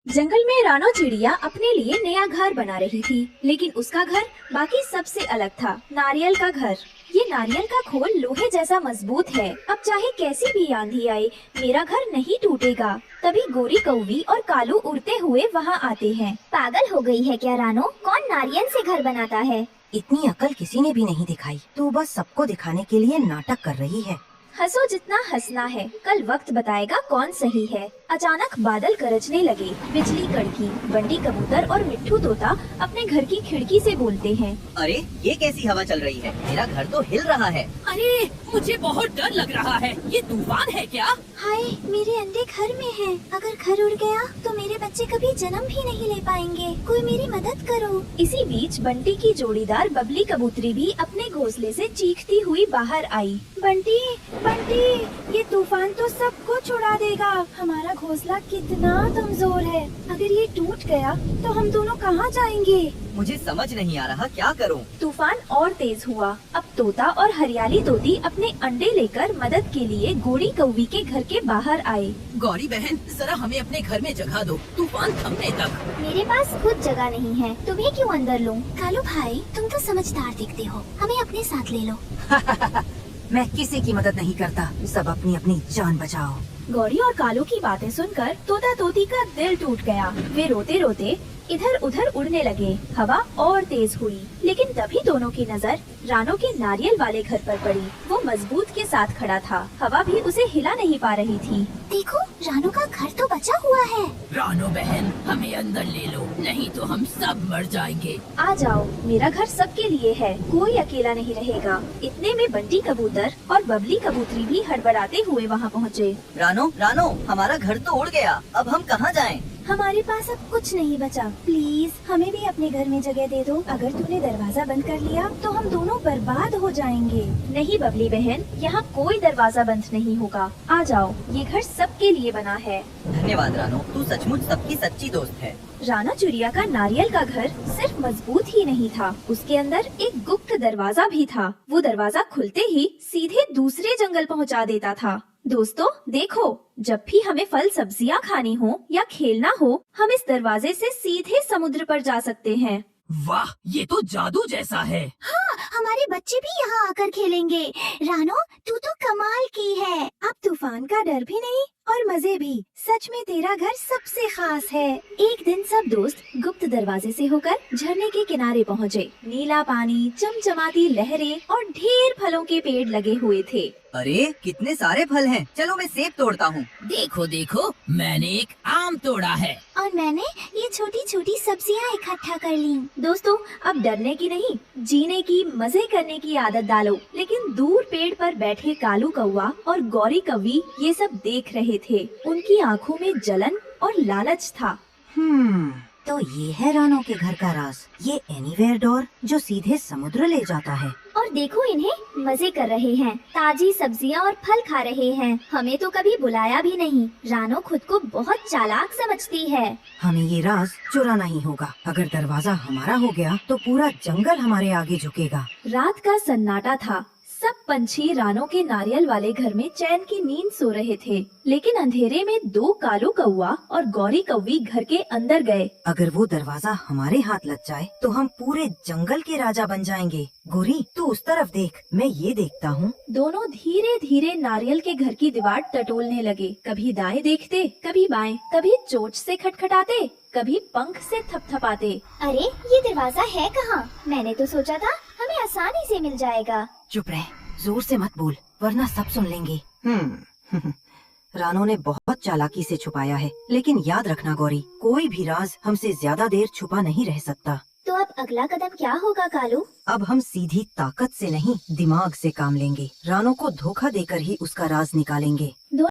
जंगल में रानो चिड़िया अपने लिए नया घर बना रही थी, लेकिन उसका घर बाकी सबसे अलग था। नारियल का घर। ये नारियल का खोल लोहे जैसा मजबूत है। अब चाहे कैसी भी आंधी आए, मेरा घर नहीं टूटेगा। तभी गोरी कौवी और कालू उड़ते हुए वहाँ आते हैं। पागल हो गई है क्या रानो? कौन नारियल से घर बनाता है? इतनी अकल किसी ने भी नहीं दिखाई। तू बस सबको दिखाने के लिए नाटक कर रही है। हंसो जितना हंसना है, कल वक्त बताएगा कौन सही है। अचानक बादल गरजने लगे, बिजली कड़की। बंटी कबूतर और मिट्ठू तोता अपने घर की खिड़की से बोलते हैं। अरे ये कैसी हवा चल रही है? मेरा घर तो हिल रहा है। अरे मुझे बहुत डर लग रहा है। ये तूफान है क्या? हाय, मेरे अंडे घर में हैं। अगर घर उड़ गया तो मेरे बच्चे कभी जन्म भी नहीं ले पाएंगे। कोई मेरी मदद करो। इसी बीच बंटी की जोड़ीदार बबली कबूतरी भी अपने घोंसले से चीखती हुई बाहर आई। बंटी, बंटी, ये तूफान तो सबको छुड़ा देगा। हमारा घोंसला कितना कमजोर है। अगर ये टूट गया तो हम दोनों कहाँ जाएंगे? मुझे समझ नहीं आ रहा क्या करूं। तूफान और तेज हुआ। अब तोता और हरियाली तोती अपने अंडे लेकर मदद के लिए गोरी कौवी के घर के बाहर आए। गौरी बहन, जरा हमें अपने घर में जगह दो, तूफान थमने तक। मेरे पास खुद जगह नहीं है, तुम्हें क्यों अंदर लूं? कालू भाई, तुम तो समझदार दिखते हो, हमें अपने साथ ले लो। मैं किसी की मदद नहीं करता, सब अपनी अपनी जान बचाओ। गौरी और कालू की बातें सुनकर तोता तोती का दिल टूट गया। वे रोते रोते इधर उधर उड़ने लगे। हवा और तेज हुई, लेकिन तभी दोनों की नजर रानो के नारियल वाले घर पर पड़ी। वो मजबूत के साथ खड़ा था। हवा भी उसे हिला नहीं पा रही थी। देखो, रानो का घर तो बचा हुआ है। रानो बहन, हमें अंदर ले लो, नहीं तो हम सब मर जाएंगे। आ जाओ, मेरा घर सबके लिए है, कोई अकेला नहीं रहेगा। इतने में बंटी कबूतर और बबली कबूतरी भी हड़बड़ाते हुए वहाँ पहुँचे। रानो, रानो, हमारा घर तो उड़ गया, अब हम कहाँ जाएं? हमारे पास अब कुछ नहीं बचा। प्लीज हमें भी अपने घर में जगह दे दो। अगर तूने दरवाजा बंद कर लिया तो हम दोनों बर्बाद हो जाएंगे। नहीं बबली बहन, यहाँ कोई दरवाजा बंद नहीं होगा। आ जाओ, ये घर सबके लिए बना है। धन्यवाद रानो, तू सचमुच सबकी सच्ची दोस्त है। रानो चिड़िया का नारियल का घर सिर्फ मजबूत ही नहीं था, उसके अंदर एक गुप्त दरवाजा भी था। वो दरवाजा खुलते ही सीधे दूसरे जंगल पहुँचा देता था। दोस्तों देखो, जब भी हमें फल सब्जियां खानी हो या खेलना हो, हम इस दरवाजे से सीधे समुद्र पर जा सकते हैं। वाह, ये तो जादू जैसा है। हाँ, हमारे बच्चे भी यहाँ आकर खेलेंगे। रानो, तू तो कमाल की है। अब तूफान का डर भी नहीं और मजे भी। सच में तेरा घर सबसे खास है। एक दिन सब दोस्त गुप्त दरवाजे से होकर झरने के किनारे पहुँचे। नीला पानी, चमचमाती लहरें और ढेर फलों के पेड़ लगे हुए थे। अरे कितने सारे फल हैं। चलो मैं सेब तोड़ता हूँ। देखो देखो, मैंने एक आम तोड़ा है। और मैंने ये छोटी छोटी सब्जियाँ इकट्ठा कर ली। दोस्तों, अब डरने की नहीं, जीने की, मजे करने की आदत डालो। लेकिन दूर पेड़ पर बैठे कालू कौवा और गौरी कौवी ये सब देख रहे थे। उनकी आंखों में जलन और लालच था। तो ये है रानो के घर का राज, ये एनीवेयर डोर जो सीधे समुद्र ले जाता है। और देखो, इन्हें मजे कर रहे हैं, ताजी सब्जियां और फल खा रहे हैं। हमें तो कभी बुलाया भी नहीं। रानो खुद को बहुत चालाक समझती है। हमें ये राज चुराना ही होगा। अगर दरवाजा हमारा हो गया तो पूरा जंगल हमारे आगे झुकेगा। रात का सन्नाटा था। सब पंछी रानो के नारियल वाले घर में चैन की नींद सो रहे थे, लेकिन अंधेरे में दो कालू कौवा और गौरी कौवी घर के अंदर गए। अगर वो दरवाजा हमारे हाथ लग जाए तो हम पूरे जंगल के राजा बन जाएंगे। गोरी, तू उस तरफ देख, मैं ये देखता हूँ। दोनों धीरे धीरे नारियल के घर की दीवार टटोलने लगे। कभी दाएं देखते, कभी बाएं, कभी चोंच से खटखटाते, कभी पंख से थपथपाते। अरे, ये दरवाजा है कहाँ? मैंने तो सोचा था हमें आसानी से मिल जाएगा। चुप रह, जोर से मत बोल वरना सब सुन लेंगे। रानो ने बहुत चालाकी से छुपाया है, लेकिन याद रखना गौरी, कोई भी राज हमसे ज्यादा देर छुपा नहीं रह सकता। तो अब अगला कदम क्या होगा कालू? अब हम सीधी ताकत से नहीं, दिमाग से काम लेंगे। रानो को धोखा देकर ही उसका राज निकालेंगे।